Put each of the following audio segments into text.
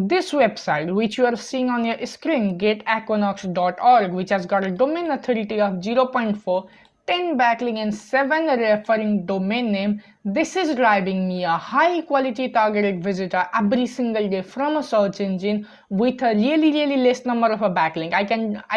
This website, which you are seeing on your screen, getequinox.org, which has got a domain authority of 0.4, 10 backlink and 7 referring domain name, this is driving me a high quality targeted visitor every single day from a search engine with a really less number of a backlink. I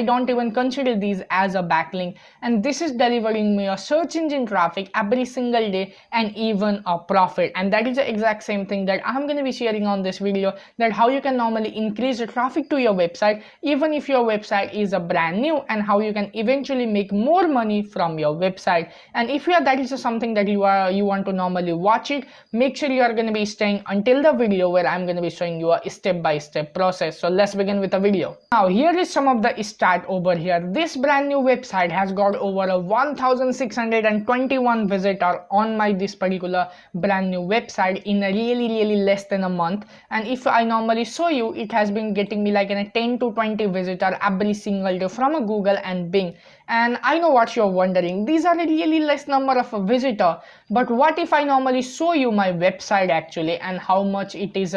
don't even consider these as a backlink, and this is delivering me a search engine traffic every single day and even a profit. And that is the exact same thing that I'm going to be sharing on this video, that how you can normally increase the traffic to your website even if your website is a brand new, and how you can eventually make more money from your website. And if that is something that you want to normally watch it, make sure you are going to be staying until the video where I'm going to be showing you a step-by-step process. So let's begin with the video. Now here is some of the stat over here. This brand new website has got over a 1621 visitor on this particular brand new website in a really less than a month. And if I normally show you, it has been getting me like a 10 to 20 visitor every single day from a Google and Bing. And I know what you're wondering, these are a really less number of a visitor, but what if I normally show you my website actually and how much it is,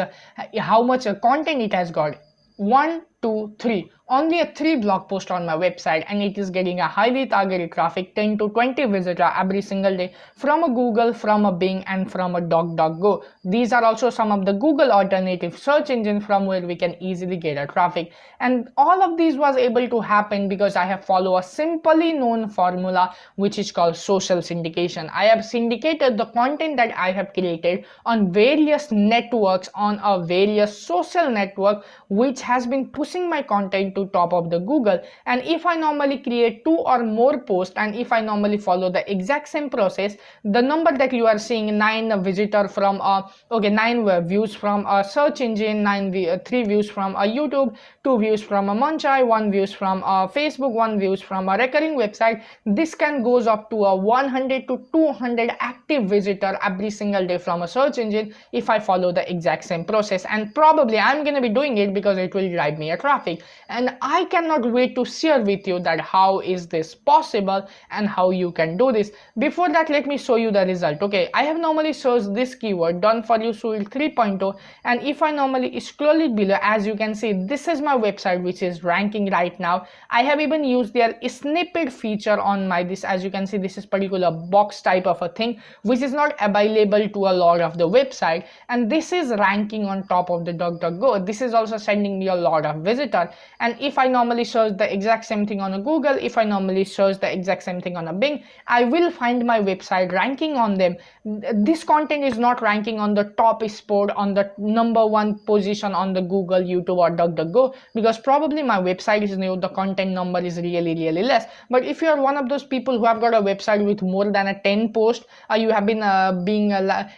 how much content it has got? 1, 2, 3. Only a 3 blog post on my website, and it is getting a highly targeted traffic, 10 to 20 visitor every single day from a Google, from a Bing, and from a DuckDuckGo. These are also some of the Google alternative search engine from where we can easily get a traffic. And all of these was able to happen because I have followed a simply known formula which is called social syndication. I have syndicated the content that I have created on various networks, on a various social network, which has been pushing my content to top of the Google. And if I normally create 2 or more posts, and if I normally follow the exact same process, the number that you are seeing, 9 visitor from 9 views from a search engine, 3 views from a YouTube, 2 views from a Munchai, 1 views from a Facebook, 1 views from a recurring website, this can goes up to a 100 to 200 active visitor every single day from a search engine if I follow the exact same process. And probably I'm going to be doing it because it will drive me a traffic, and I cannot wait to share with you that how is this possible and how you can do this. Before that, let me show you the result. Okay, I have normally searched this keyword, done for you Suil 3.0, and if I normally scroll it below, as you can see, this is my website which is ranking right now. I have even used their snippet feature on this. As you can see, this is particular box type of a thing which is not available to a lot of the website, and this is ranking on top of the DuckDuckGo. This is also sending me a lot of visitor. And if I normally search the exact same thing on a Google, if I normally search the exact same thing on a Bing, I will find my website ranking on them. This content is not ranking on the top spot, on the #1 position on the Google, YouTube, or DuckDuckGo, because probably my website is new, the content number is really less. But if you are one of those people who have got a website with more than a 10 posts, you have been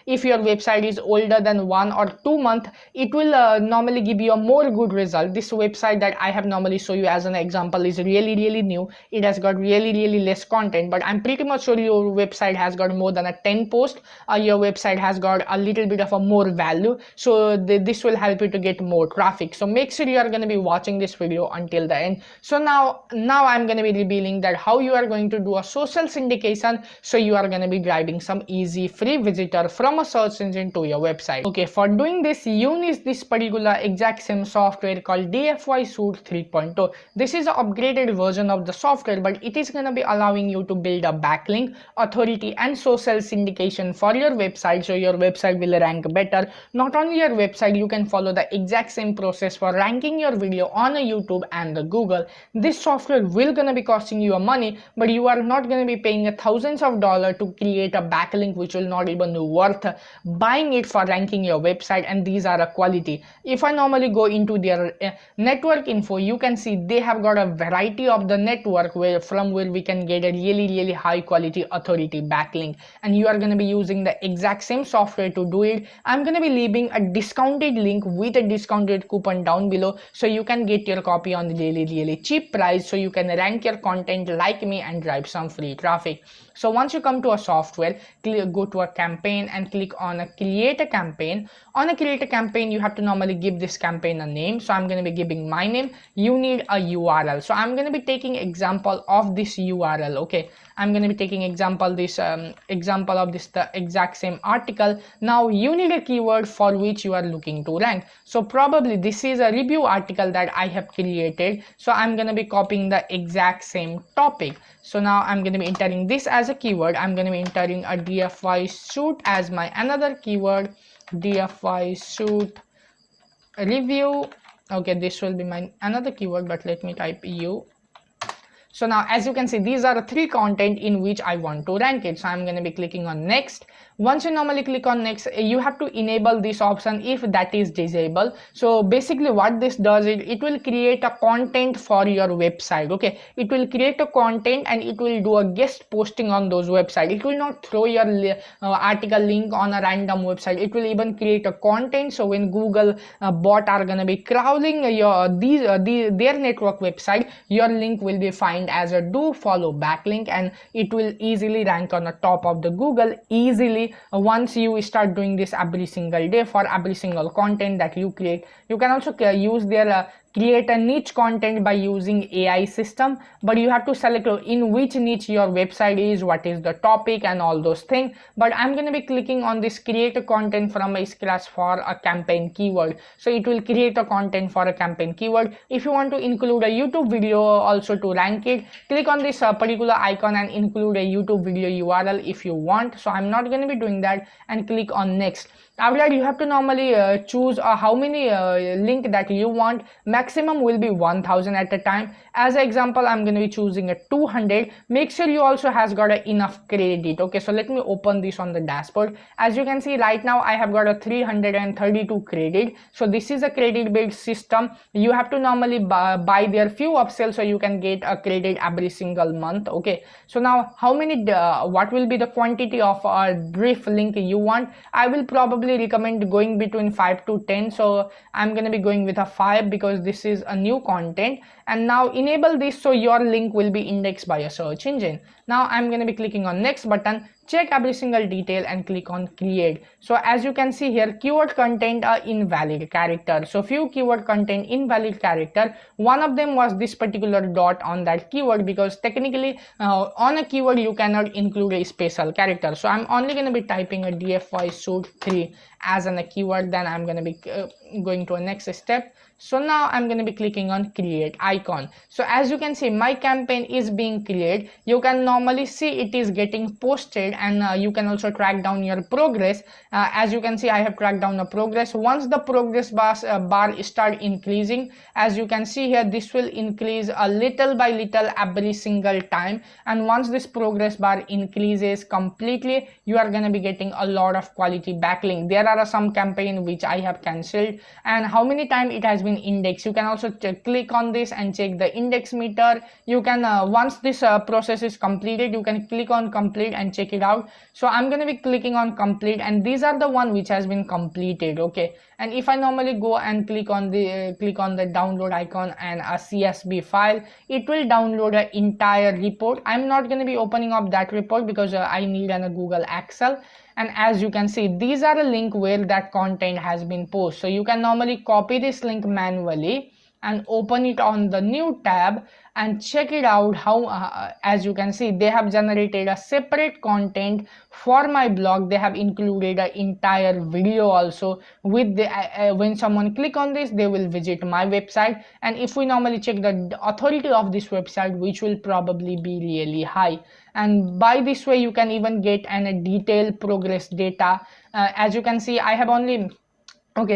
if your website is older than 1 or 2 months, it will normally give you a more good result. This website that I have normally show you as an example is really new. It has got really less content, but I'm pretty much sure your website has got more than a 10 post. Your website has got a little bit of a more value, so this will help you to get more traffic. So make sure you are going to be watching this video until the end. So now I'm going to be revealing that how you are going to do a social syndication, so you are going to be driving some easy free visitor from a search engine to your website. Okay, for doing this, you need this particular exact same software called DFY Suite 3.0. This is an upgraded version of the software, but it is going to be allowing you to build a backlink, authority, and social syndication for your website, so your website will rank better. Not only your website, you can follow the exact same process for ranking your video on a YouTube and the Google. This software will going to be costing you money, but you are not going to be paying thousands of dollars to create a backlink which will not even be worth buying it for ranking your website. And these are a quality. If I normally go into their network info, you can see they have got a variety of the network from where we can get a really high quality authority backlink, and you are going to be using the exact same software to do it. I'm going to be leaving a discounted link with a discounted coupon down below, so you can get your copy on the really cheap price, so you can rank your content like me and drive some free traffic. So once you come to a software, go to a campaign and click on a create a campaign. On a create a campaign, you have to normally give this campaign a name, so I'm going to be giving my name, you need a URL. So I'm going to be taking example of this URL. Okay, I'm going to be taking example of this the exact same article. Now you need a keyword for which you are looking to rank. So probably this is a review article that I have created, so I'm going to be copying the exact same topic. So now I'm going to be entering this as a keyword. I'm going to be entering a DFY suit as my another keyword, DFY suit review. Okay, this will be my another keyword, but let me type U. So now as you can see, these are the three content in which I want to rank it. So I'm going to be clicking on next. Once you normally click on next, you have to enable this option if that is disabled. So basically what this does is it will create a content for your website. Okay, it will create a content and it will do a guest posting on those websites. It will not throw your article link on a random website. It will even create a content. So when Google bot are going to be crawling their network website, your link will be found as a do follow backlink, and it will easily rank on the top of the Google easily. Once you start doing this every single day for every single content that you create. You can also use their create a niche content by using AI system, but you have to select in which niche your website is, what is the topic and all those things. But I'm going to be clicking on this create a content from a scratch for a campaign keyword. So it will create a content for a campaign keyword. If you want to include a YouTube video also to rank it, click on this particular icon and include a YouTube video URL if you want. So I'm not going to be doing that, and click on next. After that, you have to normally choose how many link that you want. Maximum will be 1000 at a time. As an example, I'm going to be choosing a 200. Make sure you also has got enough credit. Okay, so let me open this on the dashboard. As you can see right now, I have got a 332 credit. So this is a credit based system. You have to normally buy their few upsells so you can get a credit every single month. Okay, so now how many what will be the quantity of a brief link you want? I will probably recommend going between 5 to 10. So I'm going to be going with a 5 because this is a new content. And now enable this so your link will be indexed by a search engine. Now I'm going to be clicking on next button, check every single detail and click on create. So as you can see here, keyword content are invalid character. So few keyword content invalid character. One of them was this particular dot on that keyword, because technically on a keyword you cannot include a special character. So I'm only going to be typing a DFY suit 3 as a keyword. Then I'm going to be going to a next step. So now I'm going to be clicking on create icon. So as you can see, my campaign is being created. You can normally see it is getting posted, and you can also track down your progress. As you can see, I have tracked down the progress. Once the progress bar start increasing, as you can see here, this will increase a little by little every single time. And once this progress bar increases completely, you are going to be getting a lot of quality backlink. There are some campaign which I have cancelled, and how many times it has been indexed. You can also click on this and check the index meter. You can once this process is completed, you can click on complete and check it out. So I'm going to be clicking on complete, and these are the one which has been completed. Okay, and if I normally go and click on the download icon and a CSV file, it will download an entire report. I'm not going to be opening up that report because I need a Google Excel. And as you can see, these are a link where that content has been posted. So you can normally copy this link manually and open it on the new tab and check it out how as you can see, they have generated a separate content for my blog. They have included an entire video also with the when someone click on this, they will visit my website. And if we normally check the authority of this website, which will probably be really high, and by this way you can even get a detailed progress data. As you can see, I have only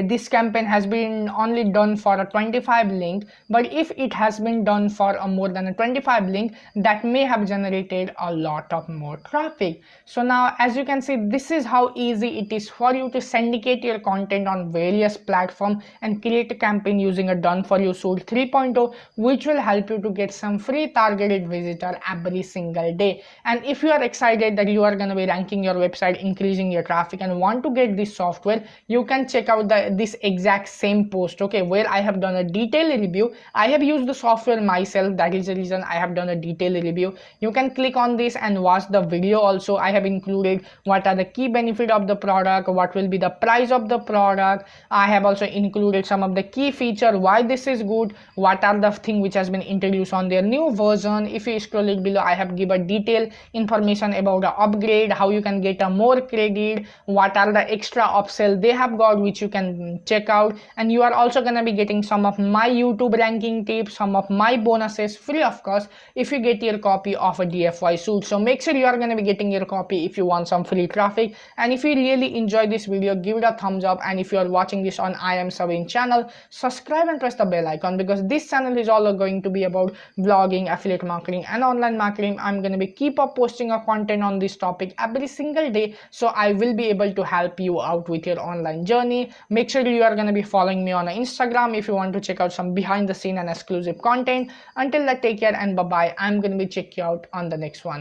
this campaign has been only done for a 25 link, but if it has been done for a more than a 25 link, that may have generated a lot of more traffic. So now as you can see, this is how easy it is for you to syndicate your content on various platforms and create a campaign using a done for you suite 3.0, which will help you to get some free targeted visitor every single day. And if you are excited that you are going to be ranking your website, increasing your traffic, and want to get this software, you can check out about this exact same post, okay, where I have done a detailed review. I have used the software myself, that is the reason I have done a detailed review. You can click on this and watch the video. Also, I have included what are the key benefits of the product, what will be the price of the product. I have also included some of the key feature, why this is good, what are the thing which has been introduced on their new version. If you scroll it below, I have given detailed information about the upgrade, how you can get a more credit, what are the extra upsell they have got, which you can check out. And you are also gonna be getting some of my YouTube ranking tips, some of my bonuses free of cost if you get your copy of a DFY suit. So make sure you are gonna be getting your copy if you want some free traffic. And if you really enjoy this video, give it a thumbs up. And if you are watching this on I Am Savin channel, subscribe and press the bell icon, because this channel is all going to be about vlogging, affiliate marketing and online marketing. I'm going to be keep up posting a content on this topic every single day, so I will be able to help you out with your online journey. Make sure you are going to be following me on Instagram if you want to check out some behind the scene and exclusive content. Until that, take care and bye bye. I'm going to be check you out on the next one.